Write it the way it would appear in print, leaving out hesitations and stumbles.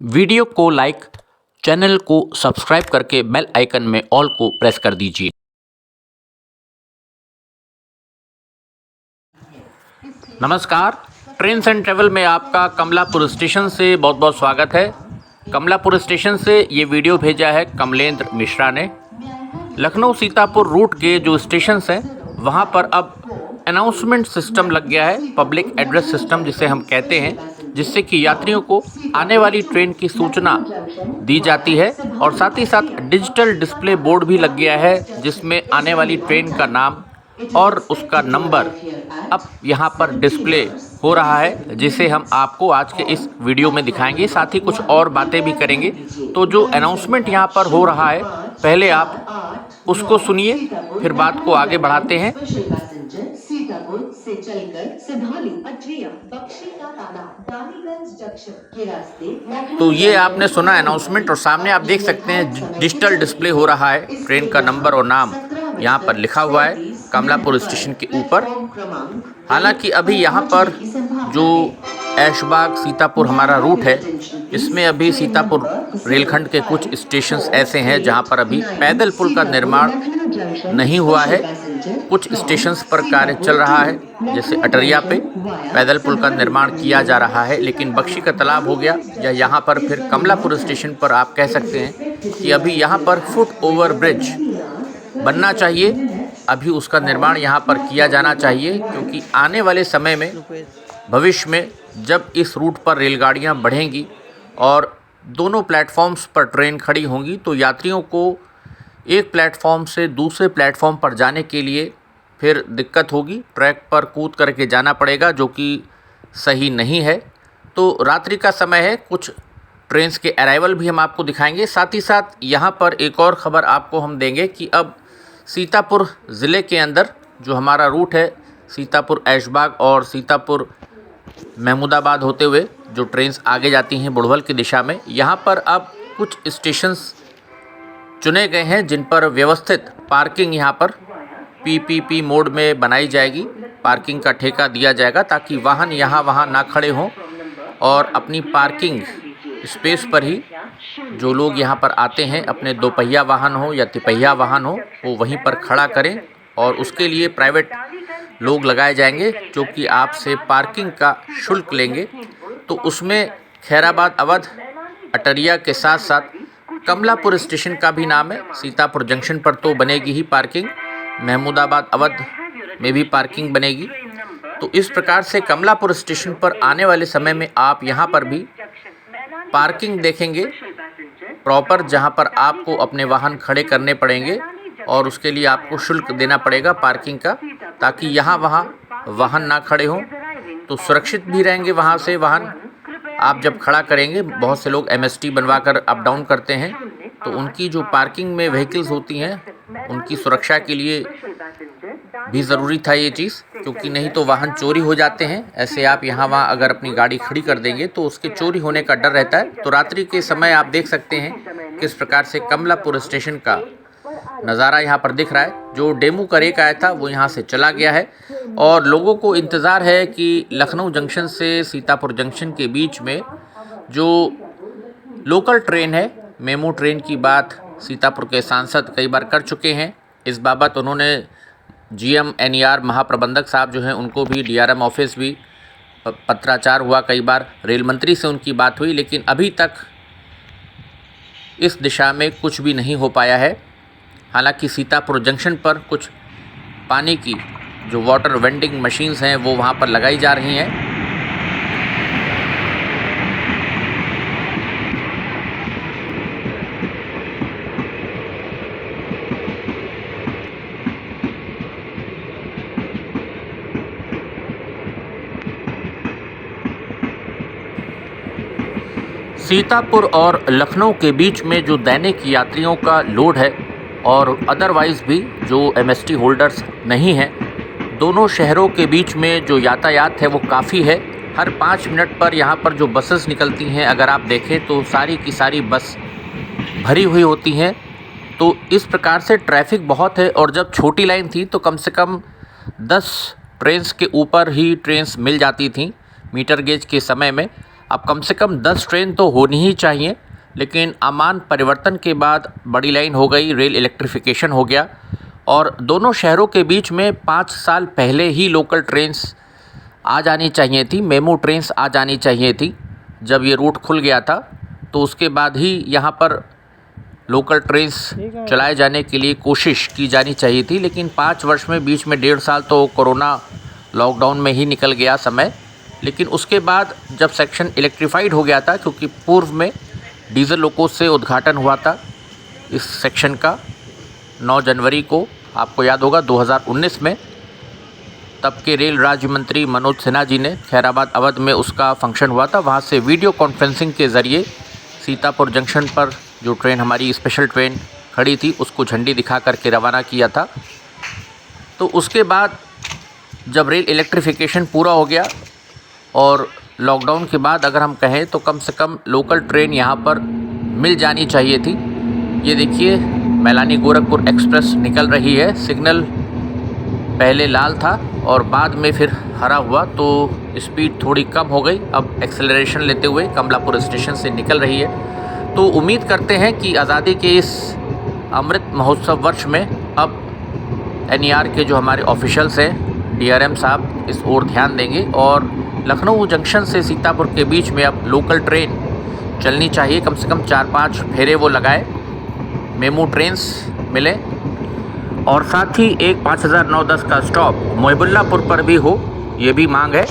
Video को like, channel को subscribe करके बेल आइकन में ऑल को प्रेस कर दीजिए। नमस्कार, ट्रेन्स एंड ट्रैवल में आपका कमलापुर स्टेशन से बहुत बहुत स्वागत है। कमलापुर स्टेशन से ये वीडियो भेजा है कमलेंद्र मिश्रा ने। लखनऊ सीतापुर रूट के जो स्टेशंस हैं वहाँ पर अब अनाउंसमेंट सिस्टम लग गया है, पब्लिक एड्रेस सिस्टम जिसे हम कहते हैं, जिससे कि यात्रियों को आने वाली ट्रेन की सूचना दी जाती है और साथ ही साथ डिजिटल डिस्प्ले बोर्ड भी लग गया है जिसमें आने वाली ट्रेन का नाम और उसका नंबर अब यहाँ पर डिस्प्ले हो रहा है, जिसे हम आपको आज के इस वीडियो में दिखाएंगे। साथ ही कुछ और बातें भी करेंगे। तो जो अनाउंसमेंट यहाँ पर हो रहा है, पहले आप उसको सुनिए, फिर बात को आगे बढ़ाते हैं। सीतापुर से चलकर सिधाली, अठिया, बख्शी का ताला, डालीगंज जंक्शन के रास्ते। तो ये आपने सुना अनाउंसमेंट और सामने आप देख सकते हैं डिजिटल डिस्प्ले हो रहा है। ट्रेन का नंबर और नाम यहाँ पर लिखा हुआ है कमलापुर स्टेशन के ऊपर। हालांकि अभी यहाँ पर जो ऐशबाग सीतापुर हमारा रूट है, इसमें अभी सीतापुर रेलखंड के कुछ स्टेशंस ऐसे हैं जहाँ पर अभी पैदल पुल का निर्माण नहीं हुआ है। कुछ स्टेशंस पर कार्य चल रहा है, जैसे अटरिया पे पैदल पुल का निर्माण किया जा रहा है, लेकिन बख्शी का तालाब हो गया या यहाँ पर फिर कमलापुर स्टेशन पर आप कह सकते हैं कि अभी यहाँ पर फुट ओवर ब्रिज बनना चाहिए। अभी उसका निर्माण यहाँ पर किया जाना चाहिए, क्योंकि आने वाले समय में, भविष्य में, जब इस रूट पर रेलगाड़ियाँ बढ़ेंगी और दोनों प्लेटफॉर्म्स पर ट्रेन खड़ी होंगी, तो यात्रियों को एक प्लेटफॉर्म से दूसरे प्लेटफॉर्म पर जाने के लिए फिर दिक्कत होगी। ट्रैक पर कूद करके जाना पड़ेगा, जो कि सही नहीं है। तो रात्रि का समय है, कुछ ट्रेन्स के अराइवल भी हम आपको दिखाएंगे। साथ ही साथ यहाँ पर एक और ख़बर आपको हम देंगे कि अब सीतापुर ज़िले के अंदर जो हमारा रूट है, सीतापुर ऐशबाग और सीतापुर महमूदाबाद होते हुए जो ट्रेन्स आगे जाती हैं बुढ़वल की दिशा में, यहाँ पर अब कुछ स्टेशंस चुने गए हैं जिन पर व्यवस्थित पार्किंग यहाँ पर पीपीपी मोड में बनाई जाएगी। पार्किंग का ठेका दिया जाएगा ताकि वाहन यहाँ वहाँ ना खड़े हों और अपनी पार्किंग स्पेस पर ही जो लोग यहाँ पर आते हैं, अपने दोपहिया वाहन हो या तिपहिया वाहन हो, वो वहीं पर खड़ा करें। और उसके लिए प्राइवेट लोग लगाए जाएंगे जो कि आपसे पार्किंग का शुल्क लेंगे। तो उसमें खैराबाद अवध, अटरिया के साथ साथ कमलापुर स्टेशन का भी नाम है। सीतापुर जंक्शन पर तो बनेगी ही पार्किंग, महमूदाबाद अवध में भी पार्किंग बनेगी। तो इस प्रकार से कमलापुर स्टेशन पर आने वाले समय में आप यहाँ पर भी पार्किंग देखेंगे प्रॉपर, जहाँ पर आपको अपने वाहन खड़े करने पड़ेंगे और उसके लिए आपको शुल्क देना पड़ेगा पार्किंग का, ताकि यहाँ वहाँ वाहन ना खड़े हों। तो सुरक्षित भी रहेंगे वहाँ से वाहन आप जब खड़ा करेंगे। बहुत से लोग एमएसटी बनवा कर अप डाउन करते हैं, तो उनकी जो पार्किंग में व्हीकल्स होती हैं, उनकी सुरक्षा के लिए भी ज़रूरी था ये चीज़, क्योंकि नहीं तो वाहन चोरी हो जाते हैं। ऐसे आप यहाँ वहाँ अगर अपनी गाड़ी खड़ी कर देंगे तो उसके चोरी होने का डर रहता है। तो रात्रि के समय आप देख सकते हैं किस प्रकार से कमलापुर स्टेशन का नज़ारा यहाँ पर दिख रहा है। जो डेमू का रेक आया था वो यहाँ से चला गया है और लोगों को इंतज़ार है कि लखनऊ जंक्शन से सीतापुर जंक्शन के बीच में जो लोकल ट्रेन है, मेमू ट्रेन की बात सीतापुर के सांसद कई बार कर चुके हैं। इस बाबत उन्होंने जीएम एनईआर महाप्रबंधक साहब जो हैं उनको भी, डीआरएम ऑफिस भी पत्राचार हुआ, कई बार रेल मंत्री से उनकी बात हुई, लेकिन अभी तक इस दिशा में कुछ भी नहीं हो पाया है। हालांकि सीतापुर जंक्शन पर कुछ पानी की जो वाटर वेंडिंग मशीन्स हैं वो वहाँ पर लगाई जा रही हैं। सीतापुर और लखनऊ के बीच में जो दैनिक यात्रियों का लोड है और अदरवाइज़ भी जो एमएसटी होल्डर्स नहीं हैं, दोनों शहरों के बीच में जो यातायात है वो काफ़ी है। हर 5 मिनट पर यहाँ पर जो बसेस निकलती हैं, अगर आप देखें तो सारी की सारी बस भरी हुई होती हैं। तो इस प्रकार से ट्रैफिक बहुत है। और जब छोटी लाइन थी तो कम से कम 10 ट्रेन्स के ऊपर ही ट्रेन्स मिल जाती थी मीटर गेज के समय में। अब कम से कम 10 ट्रेन तो होनी ही चाहिए, लेकिन आमान परिवर्तन के बाद बड़ी लाइन हो गई, रेल इलेक्ट्रिफिकेशन हो गया और दोनों शहरों के बीच में 5 साल पहले ही लोकल ट्रेन्स आ जानी चाहिए थी, मेमू ट्रेन्स आ जानी चाहिए थी। जब ये रूट खुल गया था तो उसके बाद ही यहाँ पर लोकल ट्रेन्स चलाए जाने के लिए कोशिश की जानी चाहिए थी, लेकिन 5 वर्ष में बीच में 1.5 साल तो कोरोना लॉकडाउन में ही निकल गया समय। लेकिन उसके बाद जब सेक्शन इलेक्ट्रीफाइड हो गया था, क्योंकि पूर्व में डीजल लोको से उद्घाटन हुआ था इस सेक्शन का 9 जनवरी को, आपको याद होगा 2019 में, तब के रेल राज्य मंत्री मनोज सिन्हा जी ने खैराबाद अवध में उसका फंक्शन हुआ था। वहाँ से वीडियो कॉन्फ्रेंसिंग के ज़रिए सीतापुर जंक्शन पर जो ट्रेन हमारी स्पेशल ट्रेन खड़ी थी उसको झंडी दिखा करके रवाना किया था। तो उसके बाद जब रेल इलेक्ट्रिफिकेशन पूरा हो गया और लॉकडाउन के बाद अगर हम कहें तो कम से कम लोकल ट्रेन यहाँ पर मिल जानी चाहिए थी। ये देखिए मैलानी गोरखपुर एक्सप्रेस निकल रही है। सिग्नल पहले लाल था और बाद में फिर हरा हुआ तो स्पीड थोड़ी कम हो गई। अब एक्सेलरेशन लेते हुए कमलापुर स्टेशन से निकल रही है। तो उम्मीद करते हैं कि आज़ादी के इस अमृत महोत्सव वर्ष में अब NER के जो हमारे ऑफिशियल्स हैं, DRM साहब इस ओर ध्यान देंगे और लखनऊ जंक्शन से सीतापुर के बीच में अब लोकल ट्रेन चलनी चाहिए। कम से कम 4-5 फेरे वो लगाए, मेमू ट्रेन्स मिले और साथ ही एक 5009-10 का स्टॉप मोहिबुल्लापुर पर भी हो, ये भी मांग है।